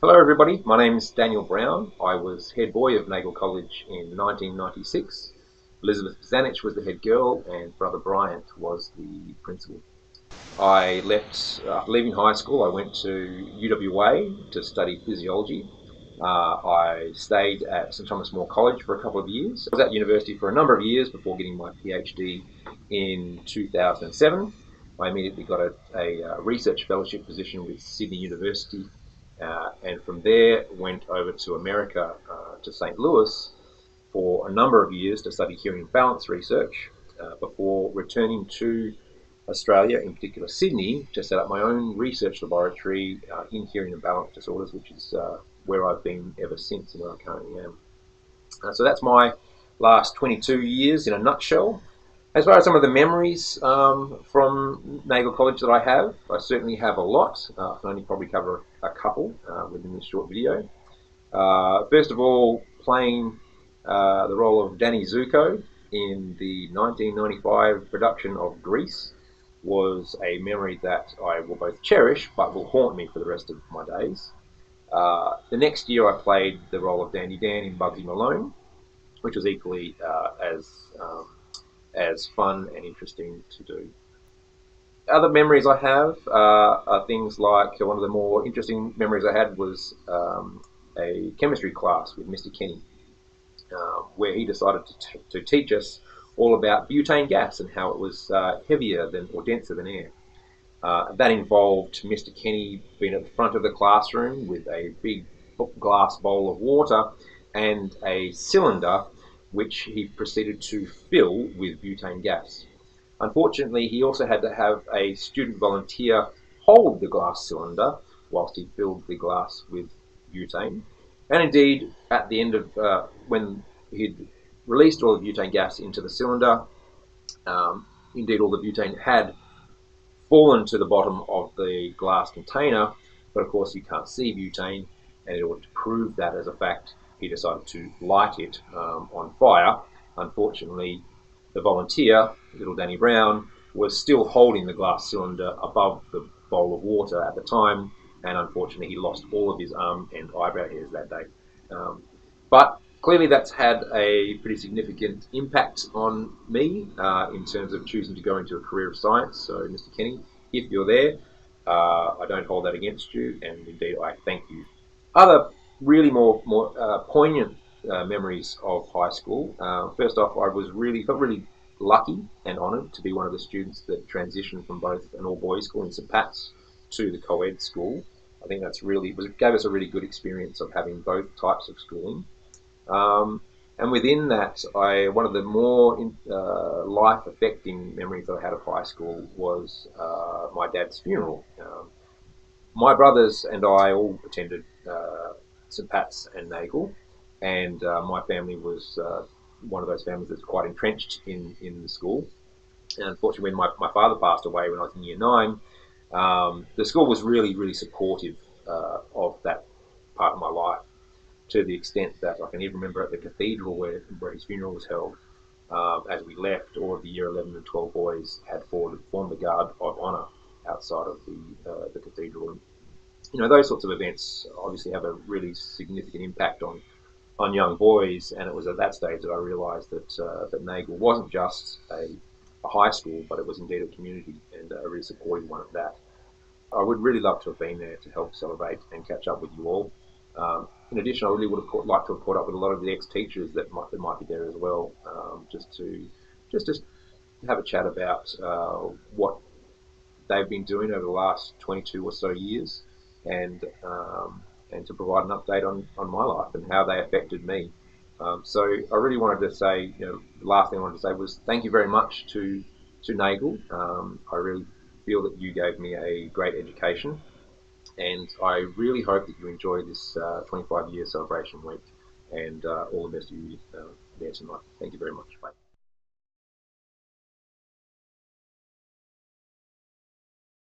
Hello everybody, my name is Daniel Brown. I was head boy of Nagle College in 1996. Elizabeth Zanich was the head girl and Brother Bryant was the principal. I left, leaving high school, I went to UWA to study physiology. I stayed at St Thomas More College for a couple of years. I was at university for a number of years before getting my PhD in 2007. I immediately got a research fellowship position with Sydney University, and from there went over to America, to St Louis for a number of years to study hearing balance research, before returning to Australia, in particular Sydney, to set up my own research laboratory in hearing and balance disorders, which is where I've been ever since and where I currently am. So that's my last 22 years in a nutshell. As far as some of the memories from Nagle College that I certainly have a lot. I can only probably cover a couple within this short video. First of all, playing the role of Danny Zuko in the 1995 production of Grease was a memory that I will both cherish but will haunt me for the rest of my days. The next year I played the role of Dandy Dan in Bugsy Malone, which was equally as fun and interesting to do. Other memories I have are things like, one of the more interesting memories I had was a chemistry class with Mr. Kenny, where he decided to teach us all about butane gas and how it was heavier than or denser than air. That involved Mr. Kenny being at the front of the classroom with a big glass bowl of water and a cylinder which he proceeded to fill with butane gas. Unfortunately, he also had to have a student volunteer hold the glass cylinder whilst he filled the glass with butane. And indeed, at the end of when he'd released all the butane gas into the cylinder, indeed all the butane had fallen to the bottom of the glass container, but of course you can't see butane, and in order to prove that as a fact, he decided to light it on fire. Unfortunately, the volunteer, little Danny Brown, was still holding the glass cylinder above the bowl of water at the time, and unfortunately he lost all of his arm and eyebrow hairs that day. But clearly that's had a pretty significant impact on me in terms of choosing to go into a career of science. So Mr. Kenny, if you're there, I don't hold that against you, and indeed I thank you. Other really more poignant memories of high school. First off, I felt really lucky and honoured to be one of the students that transitioned from both an all-boys school in St Pat's to the co-ed school. I think that's gave us a really good experience of having both types of schooling. And within that, one of the more life-affecting memories that I had of high school was my dad's funeral. My brothers and I all attended St Pat's and Nagle, and my family was one of those families that's quite entrenched in the school. And unfortunately, when my father passed away when I was in year 9, the school was really supportive of that part of my life, to the extent that I can even remember at the cathedral where his funeral was held, as we left, all of the year 11 and 12 boys had formed the guard of honour outside of the cathedral. And, those sorts of events obviously have a really significant impact on young boys, and it was at that stage that I realised that Nagle wasn't just a high school, but it was indeed a community, and a really supportive one at that. I would really love to have been there to help celebrate and catch up with you all. In addition, I really would have liked to have caught up with a lot of the ex-teachers that might be there as well, just to have a chat about what they've been doing over the last 22 or so years, and to provide an update on my life and how they affected me. So I really wanted to say, the last thing I wanted to say was thank you very much to Nagle. I really feel that you gave me a great education, and I really hope that you enjoy this 25-year celebration week, and all the best to you there tonight. Thank you very much. Bye.